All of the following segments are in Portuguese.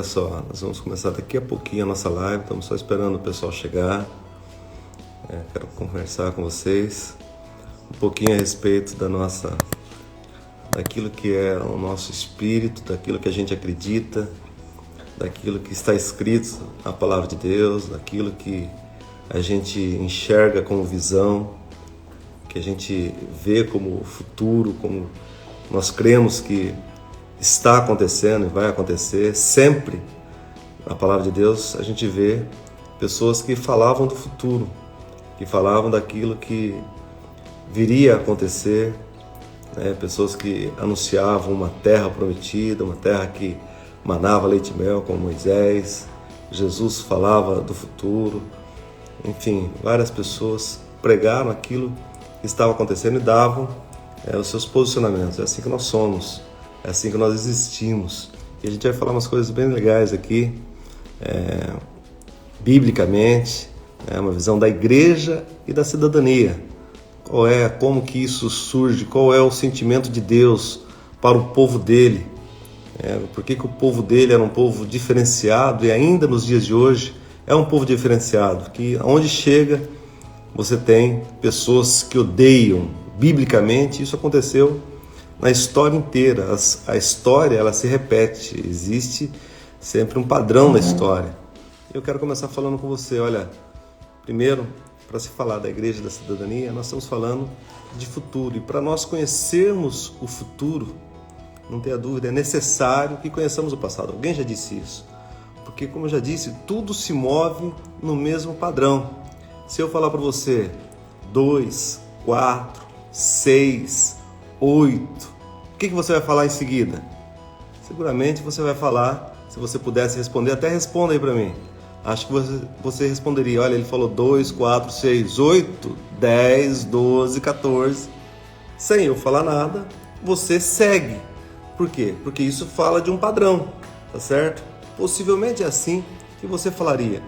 só, nós vamos começar daqui a pouquinho a nossa live, estamos só esperando o pessoal chegar. Quero conversar com vocês um pouquinho a respeito daquilo que é o nosso espírito, daquilo que a gente acredita, daquilo que está escrito na Palavra de Deus, daquilo que a gente enxerga como visão, que a gente vê como futuro, como nós cremos que está acontecendo e vai acontecer. Sempre na Palavra de Deus a gente vê pessoas que falavam do futuro, que falavam daquilo que viria a acontecer, pessoas que anunciavam uma terra prometida, uma terra que manava leite e mel, como Moisés. Jesus falava do futuro. Enfim, várias pessoas pregaram aquilo que estava acontecendo e davam os seus posicionamentos. É assim que nós somos, é assim que nós existimos. E a gente vai falar umas coisas bem legais aqui, biblicamente, uma visão da igreja e da cidadania. Como que isso surge, qual é o sentimento de Deus para o povo dele. Por que o povo dele era um povo diferenciado e ainda nos dias de hoje é um povo diferenciado, que onde chega você tem pessoas que odeiam. Biblicamente isso aconteceu na história inteira. A história, ela se repete, existe sempre um padrão na história. Eu quero começar falando com você. Olha, primeiro, para se falar da igreja da cidadania, nós estamos falando de futuro, e para nós conhecermos o futuro, não tenha dúvida, é necessário que conheçamos o passado. Alguém já disse isso, porque, como eu já disse, tudo se move no mesmo padrão. Se eu falar para você 2, 4, 6, 8, o que você vai falar em seguida? Seguramente você vai falar, se você pudesse responder, até responda aí para mim. Acho que você responderia, olha, ele falou 2, 4, 6, 8, 10, 12, 14. Sem eu falar nada, você segue. Por quê? Porque isso fala de um padrão, tá certo? Possivelmente é assim que você falaria.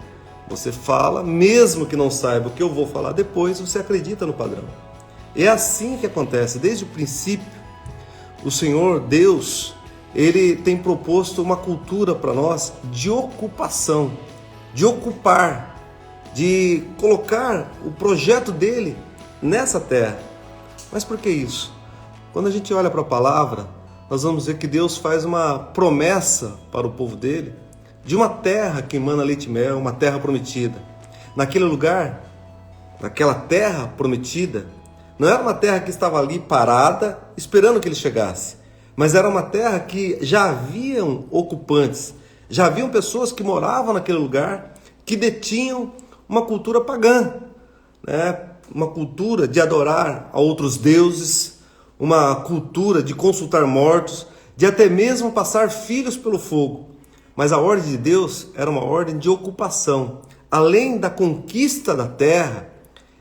Você fala, mesmo que não saiba o que eu vou falar depois, você acredita no padrão. É assim que acontece. Desde o princípio, o Senhor, Deus, Ele tem proposto uma cultura para nós de ocupação, de ocupar, de colocar o projeto dele nessa terra. Mas por que isso? Quando a gente olha para a palavra, nós vamos ver que Deus faz uma promessa para o povo dele de uma terra que emana leite e mel, uma terra prometida. Naquele lugar, naquela terra prometida, não era uma terra que estava ali parada esperando que ele chegasse, mas era uma terra que já haviam ocupantes, já haviam pessoas que moravam naquele lugar, que detinham uma cultura pagã, uma cultura de adorar a outros deuses, uma cultura de consultar mortos, de até mesmo passar filhos pelo fogo. Mas a ordem de Deus era uma ordem de ocupação. Além da conquista da terra,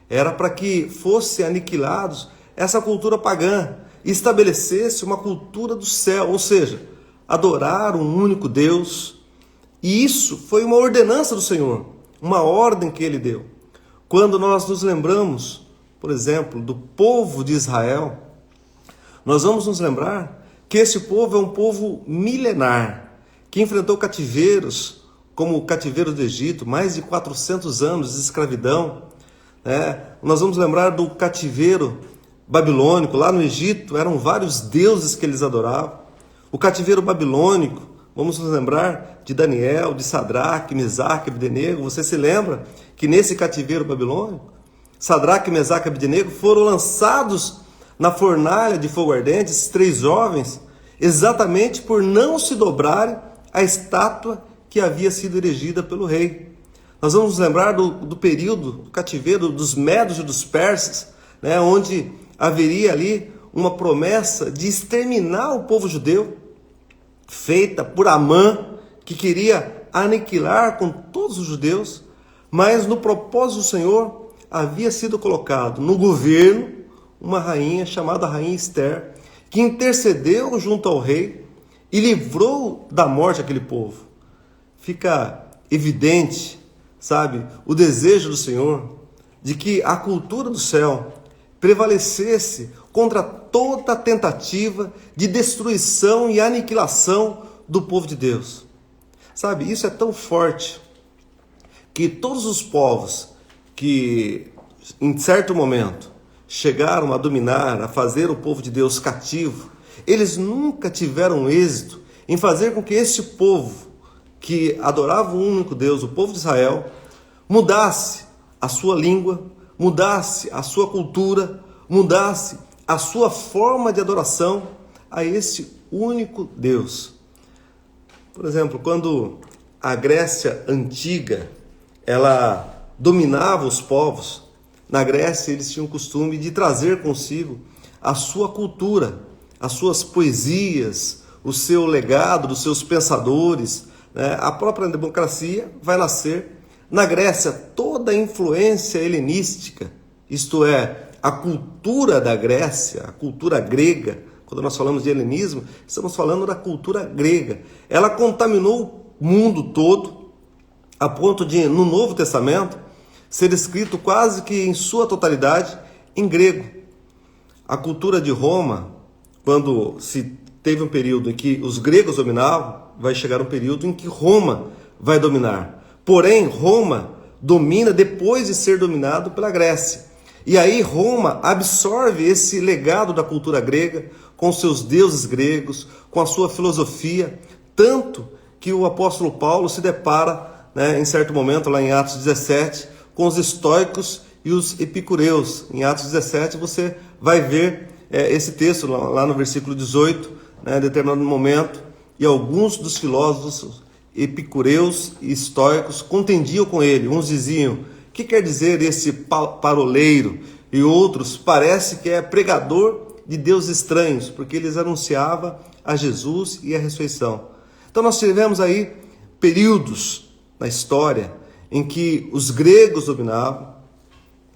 era para que fosse aniquilados essa cultura pagã e estabelecesse uma cultura do céu, ou seja, adorar um único Deus. E isso foi uma ordenança do Senhor, uma ordem que ele deu. Quando nós nos lembramos, por exemplo, do povo de Israel, nós vamos nos lembrar que esse povo é um povo milenar, que enfrentou cativeiros, como o cativeiro do Egito, mais de 400 anos de escravidão. Nós vamos lembrar do cativeiro babilônico. Lá no Egito eram vários deuses que eles adoravam. O cativeiro babilônico, vamos nos lembrar de Daniel, de Sadraque, Mesaque e Abdenego. Você se lembra que nesse cativeiro babilônico, Sadraque, Mesaque e Abdenego foram lançados na fornalha de fogo ardente, esses 3 jovens, exatamente por não se dobrarem à estátua que havia sido erigida pelo rei. Nós vamos nos lembrar do período do cativeiro dos medos e dos persas, onde haveria ali uma promessa de exterminar o povo judeu, feita por Amã, que queria aniquilar com todos os judeus, mas no propósito do Senhor havia sido colocado no governo uma rainha chamada Rainha Ester, que intercedeu junto ao rei e livrou da morte aquele povo. Fica evidente, o desejo do Senhor de que a cultura do céu prevalecesse contra toda tentativa de destruição e aniquilação do povo de Deus. Sabe, isso é tão forte que todos os povos que, em certo momento, chegaram a dominar, a fazer o povo de Deus cativo, eles nunca tiveram êxito em fazer com que esse povo que adorava o único Deus, o povo de Israel, mudasse a sua língua, mudasse a sua cultura, mudasse a sua forma de adoração a esse único Deus. Por exemplo, quando a Grécia antiga, ela dominava os povos, na Grécia eles tinham o costume de trazer consigo a sua cultura, as suas poesias, o seu legado dos seus pensadores, né? A própria democracia vai nascer na Grécia. Toda a influência helenística, isto é, a cultura da Grécia, a cultura grega, quando nós falamos de helenismo, estamos falando da cultura grega. Ela contaminou o mundo todo, a ponto de, no Novo Testamento, ser escrito quase que em sua totalidade em grego. A cultura de Roma, quando se teve um período em que os gregos dominavam, vai chegar um período em que Roma vai dominar. Porém, Roma domina depois de ser dominado pela Grécia. E aí Roma absorve esse legado da cultura grega, com seus deuses gregos, com a sua filosofia, tanto que o apóstolo Paulo se depara, em certo momento, lá em Atos 17, com os estoicos e os epicureus. Em Atos 17 você vai ver esse texto lá no versículo 18, em determinado momento, e alguns dos filósofos epicureus e estoicos contendiam com ele. Uns diziam: o que quer dizer esse paroleiro? E outros: parece que é pregador de deuses estranhos, porque eles anunciavam a Jesus e a ressurreição. Então nós tivemos aí períodos na história em que os gregos dominavam,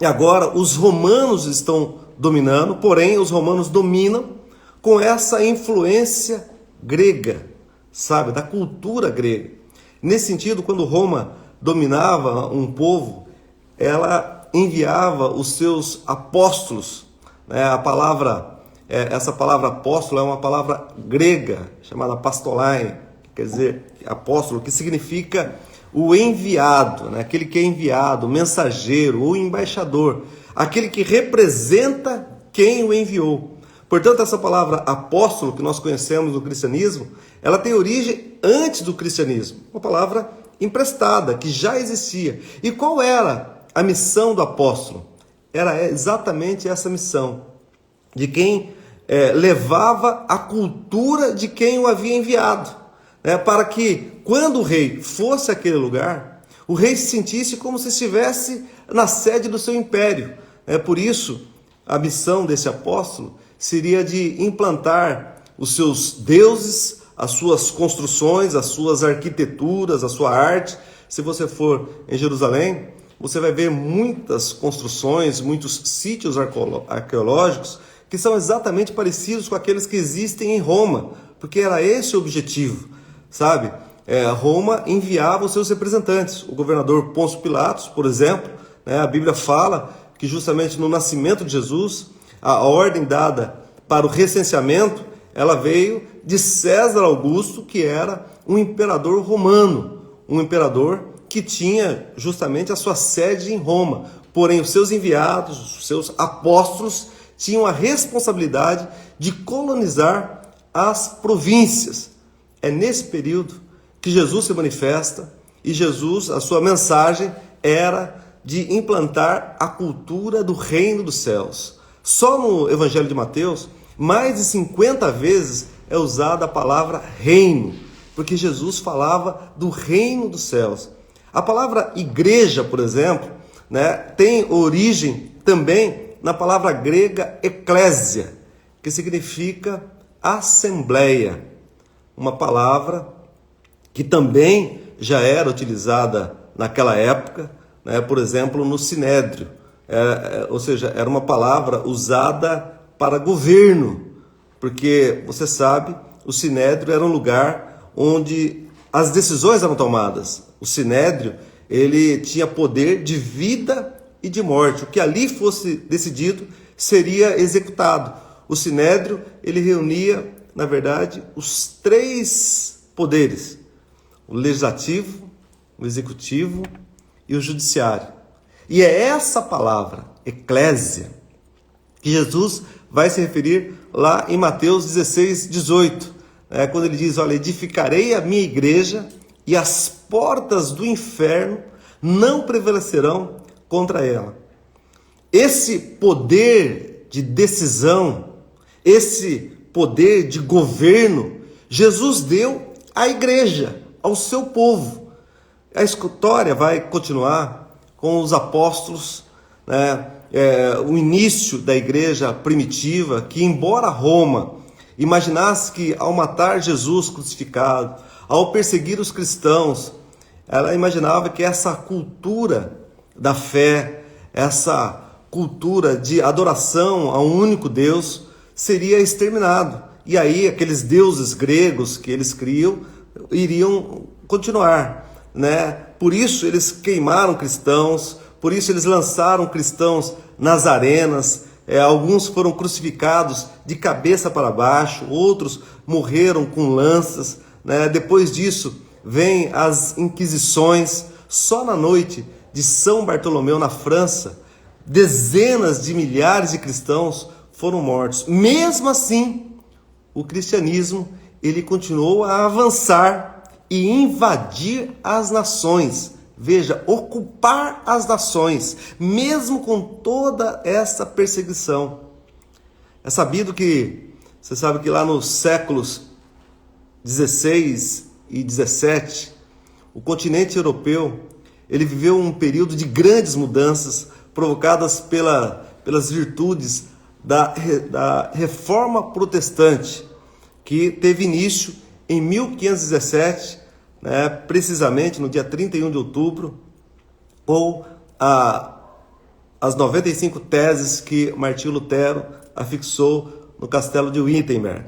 e agora os romanos estão dominando, porém os romanos dominam com essa influência grega, sabe, da cultura grega. Nesse sentido, quando Roma dominava um povo, ela enviava os seus apóstolos, essa palavra apóstolo é uma palavra grega, chamada apostolai, quer dizer, apóstolo, que significa o enviado, aquele que é enviado, o mensageiro ou embaixador, aquele que representa quem o enviou. Portanto, essa palavra apóstolo que nós conhecemos no cristianismo, ela tem origem antes do cristianismo, uma palavra emprestada, que já existia. E qual era a missão do apóstolo? Era exatamente essa missão, de quem levava a cultura de quem o havia enviado, para que, quando o rei fosse àquele lugar, o rei se sentisse como se estivesse na sede do seu império. Por isso, a missão desse apóstolo seria de implantar os seus deuses, as suas construções, as suas arquiteturas, a sua arte. Se você for em Jerusalém, você vai ver muitas construções, muitos sítios arqueológicos que são exatamente parecidos com aqueles que existem em Roma, porque era esse o objetivo, sabe? Roma enviava os seus representantes. O governador Pôncio Pilatos, por exemplo, a Bíblia fala que justamente no nascimento de Jesus, a ordem dada para o recenseamento, ela veio de César Augusto, que era um imperador romano, um imperador que tinha justamente a sua sede em Roma. Porém, os seus enviados, os seus apóstolos, tinham a responsabilidade de colonizar as províncias. É nesse período que Jesus se manifesta, e Jesus, a sua mensagem era de implantar a cultura do reino dos céus. Só no Evangelho de Mateus, mais de 50 vezes é usada a palavra reino, porque Jesus falava do reino dos céus. A palavra igreja, por exemplo, tem origem também na palavra grega eclésia, que significa assembleia, uma palavra que também já era utilizada naquela época, por exemplo, no Sinédrio, ou seja, era uma palavra usada para governo, porque, você sabe, o Sinédrio era um lugar onde as decisões eram tomadas. O Sinédrio, ele tinha poder de vida e de morte. O que ali fosse decidido seria executado. O Sinédrio, ele reunia, na verdade, os três poderes: o legislativo, o executivo e o judiciário. E é essa palavra, eclésia, que Jesus vai se referir lá em Mateus 16, 18, quando ele diz, olha, edificarei a minha igreja e as portas do inferno não prevalecerão contra ela. Esse poder de decisão, esse poder de governo, Jesus deu à igreja, ao seu povo. A história vai continuar com os apóstolos, o início da igreja primitiva, que embora Roma imaginasse que ao matar Jesus crucificado, ao perseguir os cristãos, ela imaginava que essa cultura da fé, essa cultura de adoração a um único Deus seria exterminado. E aí aqueles deuses gregos que eles criam iriam continuar, Por isso eles queimaram cristãos, por isso eles lançaram cristãos nas arenas, alguns foram crucificados de cabeça para baixo, outros morreram com lanças, Depois disso vem as inquisições. Só na noite de São Bartolomeu, na França, dezenas de milhares de cristãos foram mortos. Mesmo assim, o cristianismo ele continuou a avançar e invadir as nações. Veja, ocupar as nações, mesmo com toda essa perseguição. É sabido que, você sabe que lá nos séculos 16 e 17, o continente europeu, ele viveu um período de grandes mudanças provocadas pelas virtudes da Reforma Protestante, que teve início em 1517, precisamente no dia 31 de outubro, com as 95 teses que Martinho Lutero afixou no castelo de Wittenberg.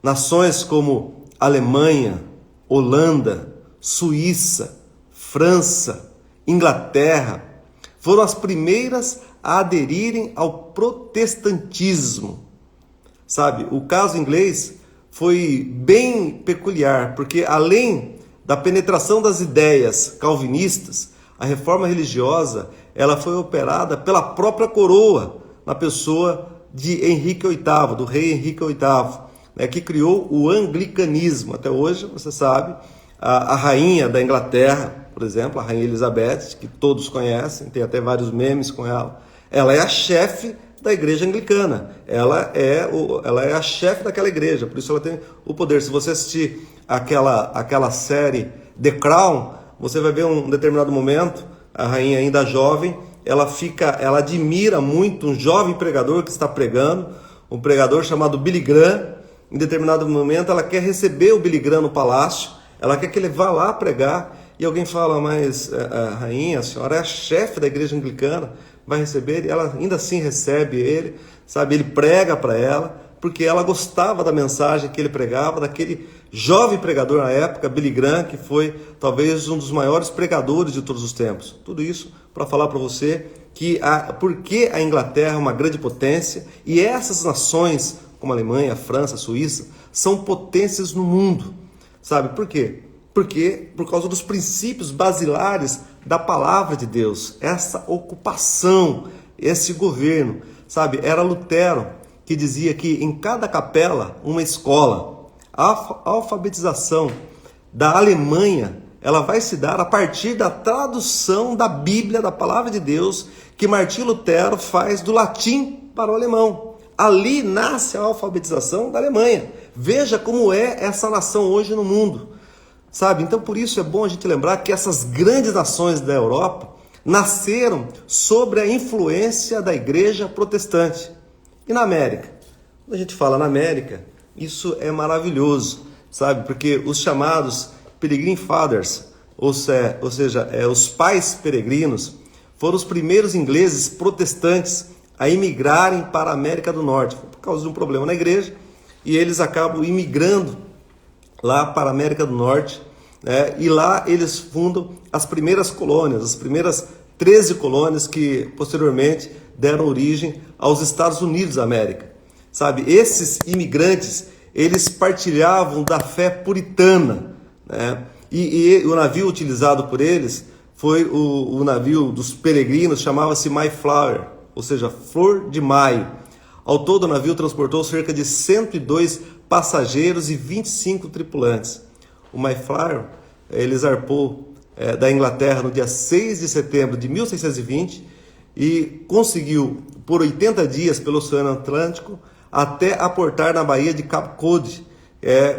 Nações como Alemanha, Holanda, Suíça, França, Inglaterra foram as primeiras a aderirem ao protestantismo. Sabe, o caso inglês foi bem peculiar, porque além da penetração das ideias calvinistas, a reforma religiosa ela foi operada pela própria coroa, na pessoa de Henrique VIII, do rei Henrique VIII, que criou o anglicanismo. Até hoje, você sabe, a rainha da Inglaterra, por exemplo, a rainha Elizabeth, que todos conhecem, tem até vários memes com ela, ela é a chefe da igreja anglicana, ela é a chefe daquela igreja, por isso ela tem o poder. Se você assistir aquela série The Crown, você vai ver um determinado momento, a rainha ainda jovem, ela admira muito um jovem pregador que está pregando, um pregador chamado Billy Graham. Em determinado momento ela quer receber o Billy Graham no palácio, ela quer que ele vá lá pregar, e alguém fala, mas rainha, a senhora é a chefe da igreja anglicana, vai receber ele? Ela ainda assim recebe ele, sabe? Ele prega para ela, porque ela gostava da mensagem que ele pregava, daquele jovem pregador na época, Billy Graham, que foi talvez um dos maiores pregadores de todos os tempos. Tudo isso para falar para você que porque a Inglaterra é uma grande potência, e essas nações, como a Alemanha, a França, a Suíça, são potências no mundo. Sabe por quê? Porque por causa dos princípios basilares da palavra de Deus, essa ocupação, esse governo, sabe? Era Lutero que dizia que em cada capela uma escola. A alfabetização da Alemanha, ela vai se dar a partir da tradução da Bíblia, da palavra de Deus, que Martinho Lutero faz do latim para o alemão. Ali nasce a alfabetização da Alemanha. Veja como é essa nação hoje no mundo. Sabe? Então, por isso é bom a gente lembrar que essas grandes nações da Europa nasceram sobre a influência da igreja protestante. E na América? Quando a gente fala na América, isso é maravilhoso, sabe? Porque os chamados Pilgrim Fathers, ou seja, os pais peregrinos, foram os primeiros ingleses protestantes a imigrarem para a América do Norte. Por causa de um problema na igreja, e eles acabam imigrando lá para a América do Norte, e lá eles fundam as primeiras colônias, as primeiras 13 colônias que posteriormente deram origem aos Estados Unidos da América. Sabe, esses imigrantes, eles partilhavam da fé puritana, E o navio utilizado por eles foi o navio dos peregrinos, chamava-se Mayflower, ou seja, Flor de Maio. Ao todo, o navio transportou cerca de 102 passageiros e 25 tripulantes. O Mayflower, ele zarpou da Inglaterra no dia 6 de setembro de 1620 e conseguiu, por 80 dias pelo Oceano Atlântico, até aportar na Baía de Cape Cod,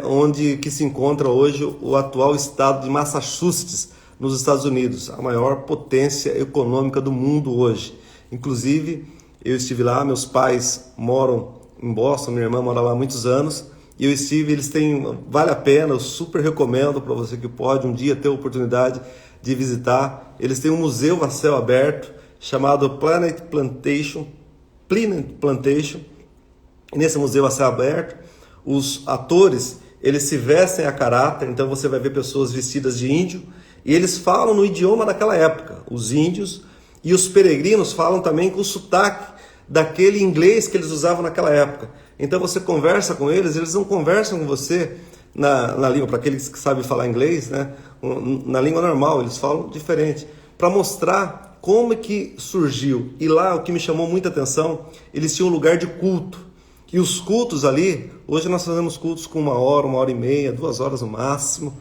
onde que se encontra hoje o atual estado de Massachusetts, nos Estados Unidos, a maior potência econômica do mundo hoje. Inclusive, eu estive lá, meus pais moram em Boston, minha irmã mora lá há muitos anos, e eu estive, vale a pena, eu super recomendo para você que pode um dia ter a oportunidade de visitar. Eles têm um museu a céu aberto, chamado Planet Plantation, e nesse museu a céu aberto, os atores, eles se vestem a caráter, então você vai ver pessoas vestidas de índio, e eles falam no idioma daquela época, os índios, e os peregrinos falam também com o sotaque daquele inglês que eles usavam naquela época. Então você conversa com eles, eles não conversam com você na língua, para aqueles que sabem falar inglês, né? Na língua normal, eles falam diferente, para mostrar como é que surgiu. E lá, o que me chamou muita atenção, eles tinham um lugar de culto. E os cultos ali, hoje nós fazemos cultos com 1 hora e meia, 2 horas no máximo,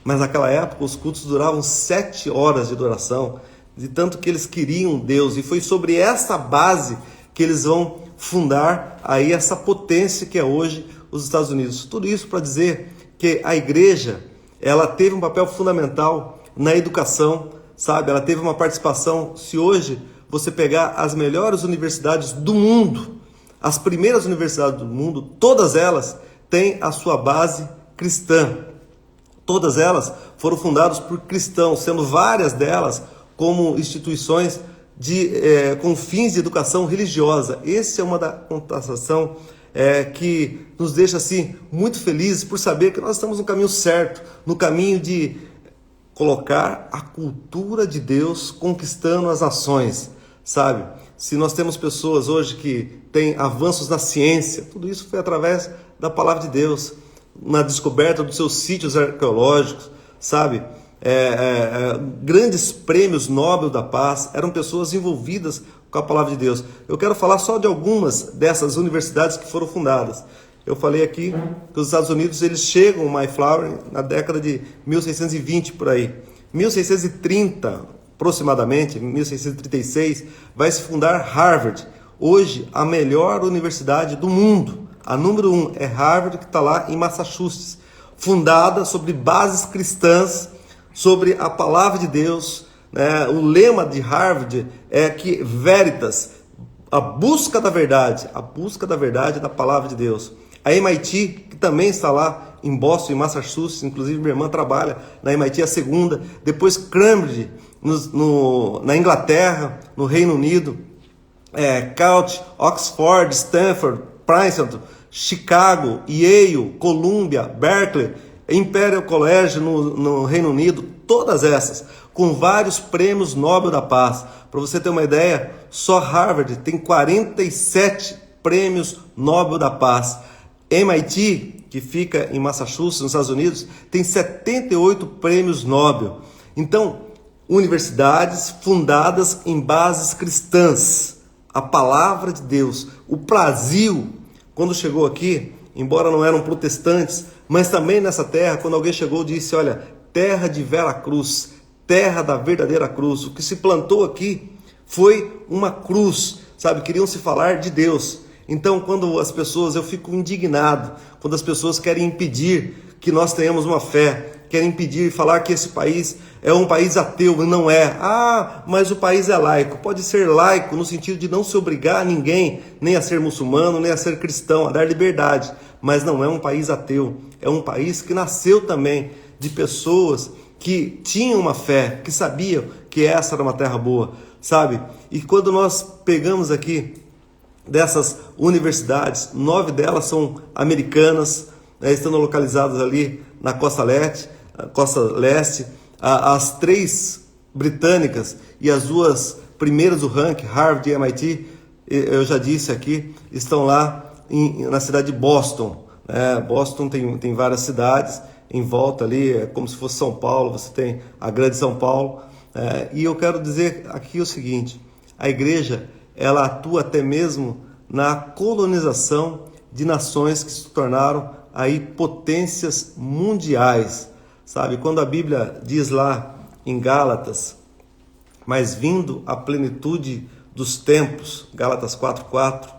mas naquela época os cultos duravam 7 horas de duração, de tanto que eles queriam Deus, e foi sobre essa base que eles vão fundar aí essa potência que é hoje os Estados Unidos. Tudo isso para dizer que a igreja, ela teve um papel fundamental na educação, sabe? Ela teve uma participação. Se hoje você pegar as melhores universidades do mundo, as primeiras universidades do mundo, todas elas têm a sua base cristã. Todas elas foram fundadas por cristãos, sendo várias delas como instituições com fins de educação religiosa. Essa é uma da contestação que nos deixa assim muito felizes por saber que nós estamos no caminho certo, no caminho de colocar a cultura de Deus conquistando as nações, sabe? Se nós temos pessoas hoje que têm avanços na ciência, tudo isso foi através da palavra de Deus, na descoberta dos seus sítios arqueológicos, sabe? Grandes prêmios Nobel da Paz eram pessoas envolvidas com a palavra de Deus. Eu quero falar só de algumas dessas universidades que foram fundadas. Eu falei aqui que os Estados Unidos, eles chegam ao Mayflower na década de 1620 por aí. 1630, aproximadamente, 1636, vai se fundar Harvard. Hoje, a melhor universidade do mundo. A número 1 é Harvard, que está lá em Massachusetts. Fundada sobre bases cristãs, sobre a palavra de Deus, né? O lema de Harvard é que Veritas, a busca da verdade da palavra de Deus. A MIT, que também está lá em Boston, em Massachusetts, inclusive minha irmã trabalha na MIT, a segunda. Depois Cambridge, na Inglaterra, no Reino Unido. Cambridge, Oxford, Stanford, Princeton, Chicago, Yale, Columbia, Berkeley, Imperial College no Reino Unido, todas essas, com vários prêmios Nobel da Paz. Para você ter uma ideia, só Harvard tem 47 prêmios Nobel da Paz. MIT, que fica em Massachusetts, nos Estados Unidos, tem 78 prêmios Nobel. Então, universidades fundadas em bases cristãs, a palavra de Deus. O Brasil, quando chegou aqui, embora não eram protestantes, mas também nessa terra, quando alguém chegou, disse: olha, terra de Vera Cruz, terra da verdadeira cruz. O que se plantou aqui foi uma cruz, sabe? Queriam se falar de Deus. Então, quando as pessoas, eu fico indignado, quando as pessoas querem impedir que nós tenhamos uma fé, querem impedir, falar que esse país é um país ateu, e não é. Mas o país é laico. Pode ser laico no sentido de não se obrigar a ninguém, nem a ser muçulmano, nem a ser cristão, a dar liberdade. Mas não é um país ateu. É um país que nasceu também de pessoas que tinham uma fé, que sabiam que essa era uma terra boa, sabe? E quando nós pegamos aqui dessas universidades, 9 delas são americanas, estão localizadas ali na costa leste, as 3 britânicas e as 2 primeiras do ranking, Harvard e MIT, eu já disse aqui, estão lá na cidade de Boston. Boston tem várias cidades, em volta ali, é como se fosse São Paulo, você tem a grande São Paulo. E eu quero dizer aqui o seguinte: a igreja, ela atua até mesmo na colonização de nações que se tornaram aí potências mundiais, sabe? Quando a Bíblia diz lá em Gálatas, mas vindo a plenitude dos tempos, Gálatas 4:4,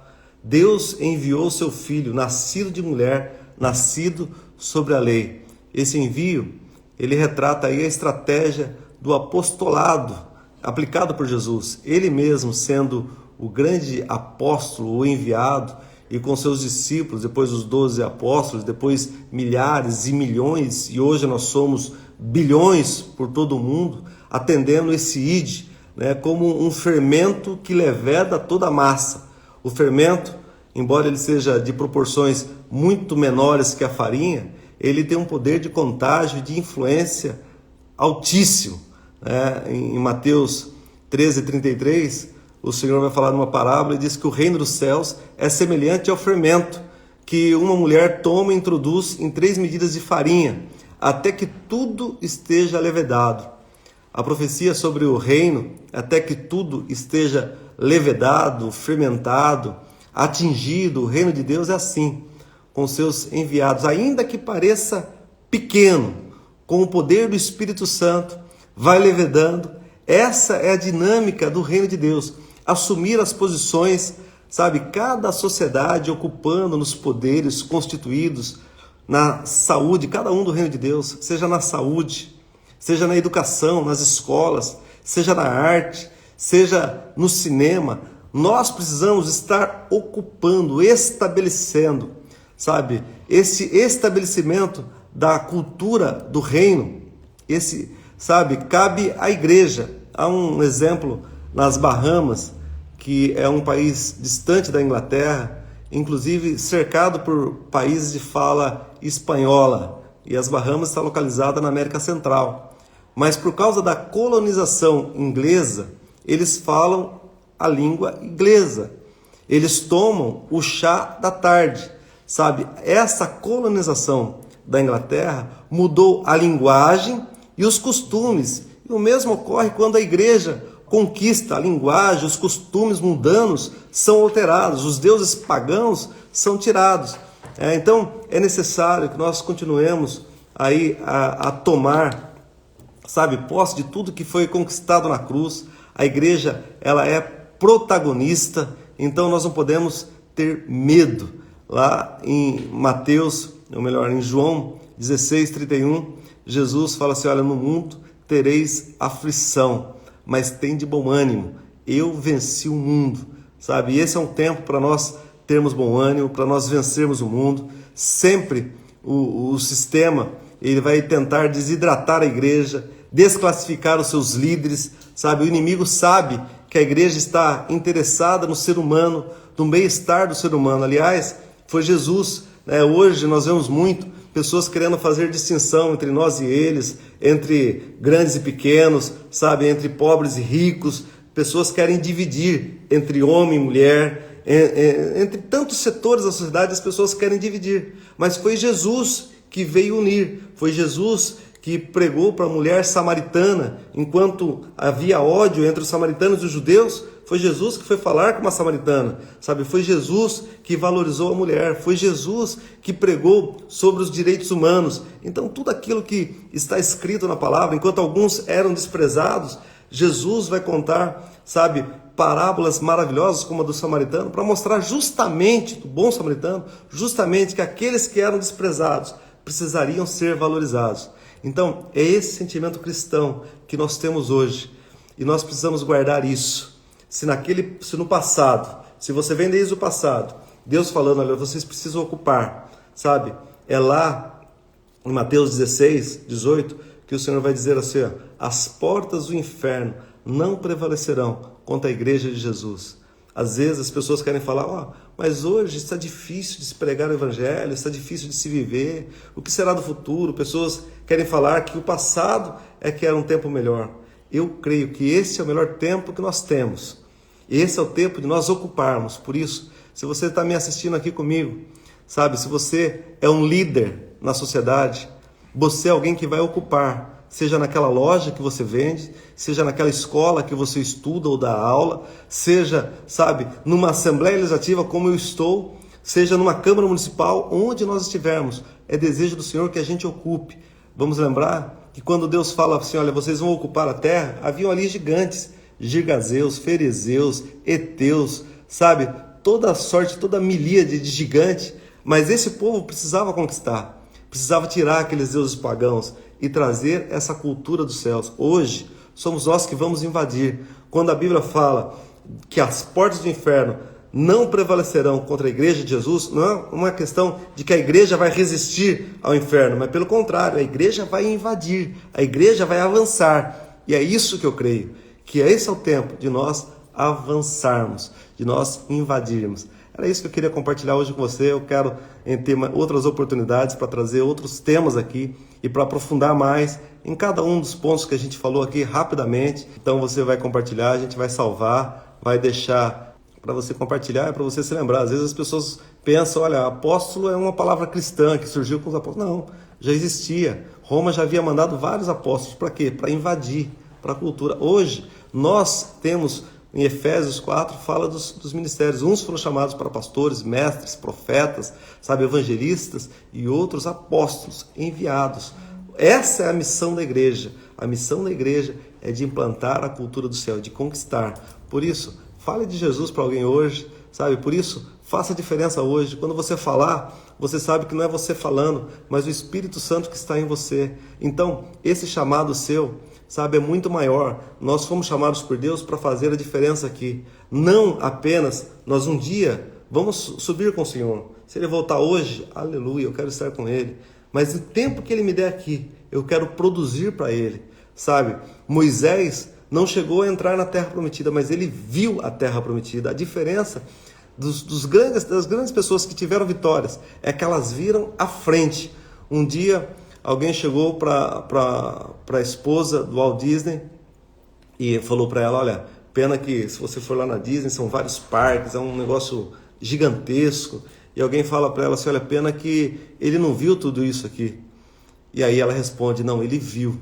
Deus enviou seu Filho, nascido de mulher, nascido sobre a lei. Esse envio, ele retrata aí a estratégia do apostolado aplicado por Jesus, ele mesmo sendo o grande apóstolo, o enviado, e com seus discípulos, depois os 12 apóstolos, depois milhares e milhões, e hoje nós somos bilhões por todo o mundo, atendendo esse id, né, como um fermento que leveda toda a massa. O fermento, embora ele seja de proporções muito menores que a farinha, ele tem um poder de contágio, de influência altíssimo. Em Mateus 13:33, o Senhor vai falar numa parábola e diz que o reino dos céus é semelhante ao fermento que uma mulher toma e introduz em 3 medidas de farinha, até que tudo esteja levedado. A profecia sobre o reino, até que tudo esteja levedado, fermentado, atingido, o reino de Deus é assim, com seus enviados, ainda que pareça pequeno, com o poder do Espírito Santo, vai levedando. Essa é a dinâmica do reino de Deus, assumir as posições, sabe, cada sociedade ocupando nos poderes constituídos na saúde, cada um do reino de Deus, seja na saúde, seja na educação, nas escolas, seja na arte, seja no cinema. Nós precisamos estar ocupando, estabelecendo, sabe, esse estabelecimento da cultura do reino. Esse, sabe, cabe à igreja. Há um exemplo nas Bahamas, que é um país distante da Inglaterra, inclusive cercado por países de fala espanhola, e as Bahamas está localizada na América Central. Mas por causa da colonização inglesa, eles falam a língua inglesa. Eles tomam o chá da tarde, sabe? Essa colonização da Inglaterra mudou a linguagem e os costumes. E o mesmo ocorre quando a igreja conquista a linguagem, os costumes mundanos são alterados, os deuses pagãos são tirados. Então é necessário que nós continuemos aí a tomar, sabe, posse de tudo que foi conquistado na cruz. A igreja, ela é protagonista, então nós não podemos ter medo. Lá em Mateus, ou melhor, em João 16:31, Jesus fala assim: olha, no mundo tereis aflição, mas tende bom ânimo, eu venci o mundo, sabe? E esse é um tempo para nós termos bom ânimo, para nós vencermos o mundo. Sempre o sistema, ele vai tentar desidratar a igreja, desclassificar os seus líderes, sabe? O inimigo sabe que a igreja está interessada no ser humano, no bem-estar do ser humano. Aliás, foi Jesus, né? Hoje nós vemos muito pessoas querendo fazer distinção entre nós e eles, entre grandes e pequenos, sabe? Entre pobres e ricos. Pessoas querem dividir entre homem e mulher, entre tantos setores da sociedade as pessoas querem dividir. Mas foi Jesus que veio unir, foi Jesus que pregou para a mulher samaritana, enquanto havia ódio entre os samaritanos e os judeus. Foi Jesus que foi falar com uma samaritana, sabe? Foi Jesus que valorizou a mulher, foi Jesus que pregou sobre os direitos humanos. Então tudo aquilo que está escrito na palavra, enquanto alguns eram desprezados, Jesus vai contar, sabe, parábolas maravilhosas como a do samaritano, para mostrar justamente, do bom samaritano, justamente que aqueles que eram desprezados precisariam ser valorizados. Então é esse sentimento cristão que nós temos hoje, e nós precisamos guardar isso. Se no passado, se você vem desde o passado, Deus falando, olha, vocês precisam ocupar, sabe? É lá em Mateus 16:18 que o Senhor vai dizer assim, ó, as portas do inferno não prevalecerão contra a igreja de Jesus. Às vezes as pessoas querem falar, mas hoje está difícil de se pregar o evangelho, está difícil de se viver, o que será do futuro? Pessoas querem falar que o passado é que era um tempo melhor. Eu creio que esse é o melhor tempo que nós temos. Esse é o tempo de nós ocuparmos. Por isso, se você está me assistindo aqui comigo, sabe, se você é um líder na sociedade, Você é alguém que vai ocupar, seja naquela loja que você vende, seja naquela escola que você estuda ou dá aula, seja, sabe, numa assembleia legislativa como eu estou, seja numa Câmara Municipal, onde nós estivermos. É desejo do Senhor que a gente ocupe. Vamos lembrar que quando Deus fala assim, olha, vocês vão ocupar a terra, haviam ali gigantes, Girgazeus, Ferezeus, Eteus, sabe, toda sorte, toda milíade de gigante, mas esse povo precisava conquistar, precisava tirar aqueles deuses pagãos e trazer essa cultura dos céus. Hoje, somos nós que vamos invadir. Quando a Bíblia fala que as portas do inferno não prevalecerão contra a igreja de Jesus, não é uma questão de que a igreja vai resistir ao inferno, mas pelo contrário, a igreja vai invadir, a igreja vai avançar. E é isso que eu creio, que esse é o tempo de nós avançarmos, de nós invadirmos. Era isso que eu queria compartilhar hoje com você. Eu quero ter outras oportunidades para trazer outros temas aqui e para aprofundar mais em cada um dos pontos que a gente falou aqui rapidamente. Então você vai compartilhar, a gente vai salvar, vai deixar para você compartilhar, para você se lembrar. Às vezes as pessoas pensam, olha, apóstolo é uma palavra cristã que surgiu com os apóstolos. Não, já existia. Roma já havia mandado vários apóstolos. Para quê? Para invadir, para a cultura. Hoje, nós temos, em Efésios 4, fala dos ministérios. Uns foram chamados para pastores, mestres, profetas, sabe, evangelistas, e outros apóstolos, enviados. Essa é a missão da igreja. A missão da igreja é de implantar a cultura do céu, de conquistar. Por isso, fale de Jesus para alguém hoje, sabe? Por isso, faça a diferença hoje. Quando você falar, você sabe que não é você falando, mas o Espírito Santo que está em você. Então, esse chamado seu, sabe, é muito maior. Nós fomos chamados por Deus para fazer a diferença aqui. Não apenas nós um dia vamos subir com o Senhor. Se Ele voltar hoje, aleluia, eu quero estar com Ele. Mas o tempo que Ele me der aqui, eu quero produzir para Ele, sabe? Moisés não chegou a entrar na Terra Prometida, mas ele viu a Terra Prometida. A diferença das grandes pessoas que tiveram vitórias é que elas viram à frente. Um dia, alguém chegou para a esposa do Walt Disney e falou para ela, olha, pena que se você for lá na Disney, são vários parques, é um negócio gigantesco. E alguém fala para ela assim, olha, pena que ele não viu tudo isso aqui. E aí ela responde, não, ele viu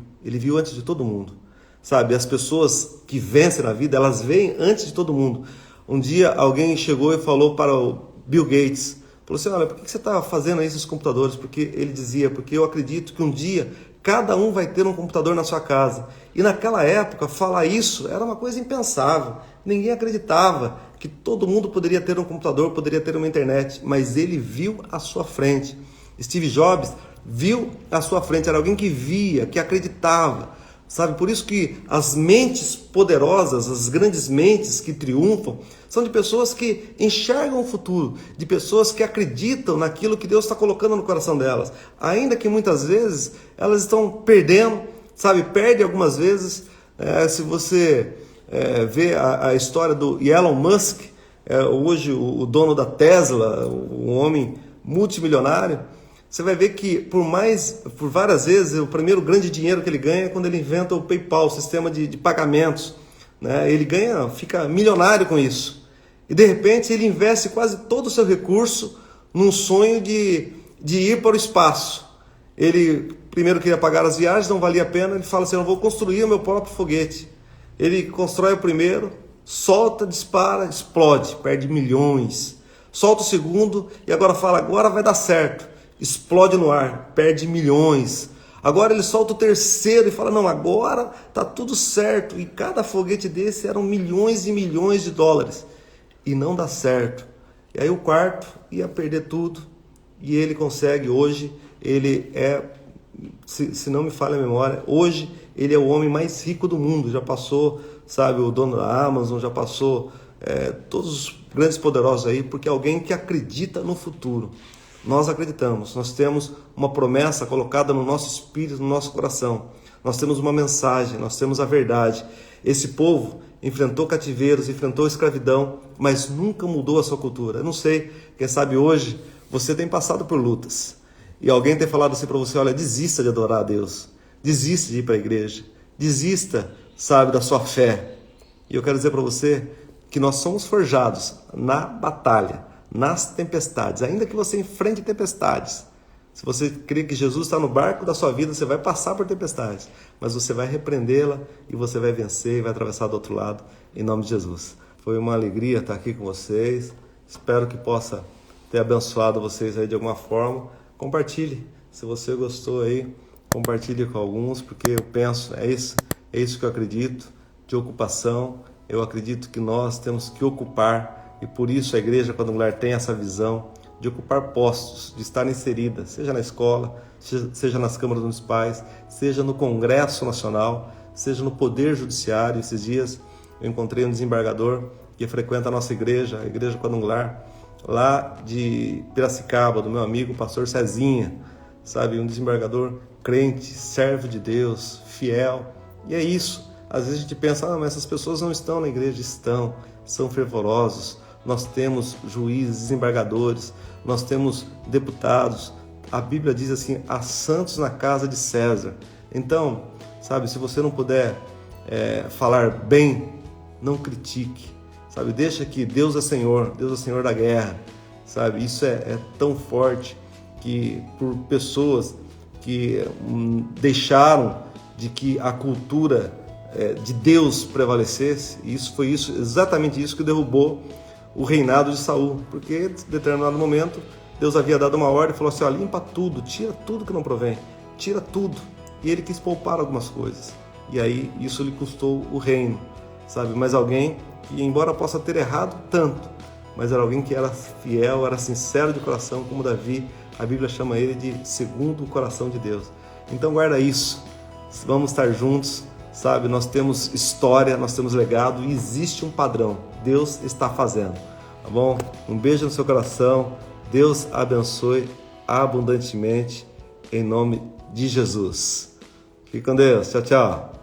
antes de todo mundo. Sabe, as pessoas que vencem na vida, elas veem antes de todo mundo. Um dia alguém chegou e falou para o Bill Gates, falou assim, olha, por que você está fazendo aí esses computadores? Porque ele dizia, porque eu acredito que um dia cada um vai ter um computador na sua casa. E naquela época, falar isso era uma coisa impensável. Ninguém acreditava que todo mundo poderia ter um computador, poderia ter uma internet, mas ele viu à sua frente. Steve Jobs viu à sua frente, era alguém que via, que acreditava. Sabe, por isso que as mentes poderosas, as grandes mentes que triunfam, são de pessoas que enxergam o futuro, de pessoas que acreditam naquilo que Deus está colocando no coração delas. Ainda que muitas vezes elas estão perdendo, sabe, perde algumas vezes. Se você vê a história do Elon Musk, hoje o dono da Tesla, um homem multimilionário, você vai ver que por várias vezes, o primeiro grande dinheiro que ele ganha é quando ele inventa o PayPal, o sistema de pagamentos. Né? Ele fica milionário com isso. E de repente ele investe quase todo o seu recurso num sonho de ir para o espaço. Ele primeiro queria pagar as viagens, não valia a pena, ele fala assim, eu vou construir o meu próprio foguete. Ele constrói o primeiro, solta, dispara, explode, perde milhões. Solta o segundo e agora fala, agora vai dar certo. Explode no ar, perde milhões. Agora ele solta o terceiro e fala, não, agora tá tudo certo. E cada foguete desse eram milhões e milhões de dólares. E não dá certo. E aí o quarto ia perder tudo. E ele consegue hoje, ele se não me falha a memória, hoje ele é o homem mais rico do mundo. Já passou, sabe, o dono da Amazon, já passou todos os grandes poderosos aí, porque é alguém que acredita no futuro. Nós acreditamos, nós temos uma promessa colocada no nosso espírito, no nosso coração. Nós temos uma mensagem, nós temos a verdade. Esse povo enfrentou cativeiros, enfrentou escravidão, mas nunca mudou a sua cultura. Eu não sei, quem sabe hoje você tem passado por lutas. E alguém tem falado assim para você, olha, desista de adorar a Deus. Desista de ir para a igreja. Desista, sabe, da sua fé. E eu quero dizer para você que nós somos forjados na batalha, nas tempestades, ainda que você enfrente tempestades, Se você crê que Jesus está no barco da sua vida, você vai passar por tempestades, mas você vai repreendê-la e você vai vencer e vai atravessar do outro lado, em nome de Jesus. Foi uma alegria estar aqui com vocês. Espero que possa ter abençoado vocês aí de alguma forma. Compartilhe. Se você gostou aí, compartilhe com alguns, porque eu penso, é isso que eu acredito, de ocupação. Eu acredito que nós temos que ocupar, e por isso a Igreja Quadrangular tem essa visão de ocupar postos, de estar inserida, seja na escola, seja nas câmaras municipais, seja no Congresso Nacional, seja no Poder Judiciário. Esses dias eu encontrei um desembargador que frequenta a nossa igreja, a Igreja Quadrangular, lá de Piracicaba, do meu amigo pastor Cezinha, sabe? Um desembargador crente, servo de Deus, fiel. E é isso. Às vezes a gente pensa, mas essas pessoas não estão na igreja. Estão, são fervorosos. Nós temos juízes, desembargadores, nós temos deputados. A Bíblia diz assim, há santos na casa de César. Então, sabe, se você não puder falar bem, não critique, sabe? Deixa que Deus é Senhor da guerra, sabe? Isso é tão forte que por pessoas que deixaram de que a cultura de Deus prevalecesse, e foi exatamente isso que derrubou o reinado de Saul, porque em determinado momento Deus havia dado uma ordem e falou assim, limpa tudo, tira tudo que não provém, tira tudo, e ele quis poupar algumas coisas, e aí isso lhe custou o reino, sabe? Mas alguém que, embora possa ter errado tanto, mas era alguém que era fiel, era sincero de coração, como Davi, a Bíblia chama ele de segundo o coração de Deus. Então guarda isso, vamos estar juntos, sabe? Nós temos história, nós temos legado e existe um padrão, Deus está fazendo, tá bom? Um beijo no seu coração, Deus abençoe abundantemente, em nome de Jesus. Fique com Deus, tchau, tchau.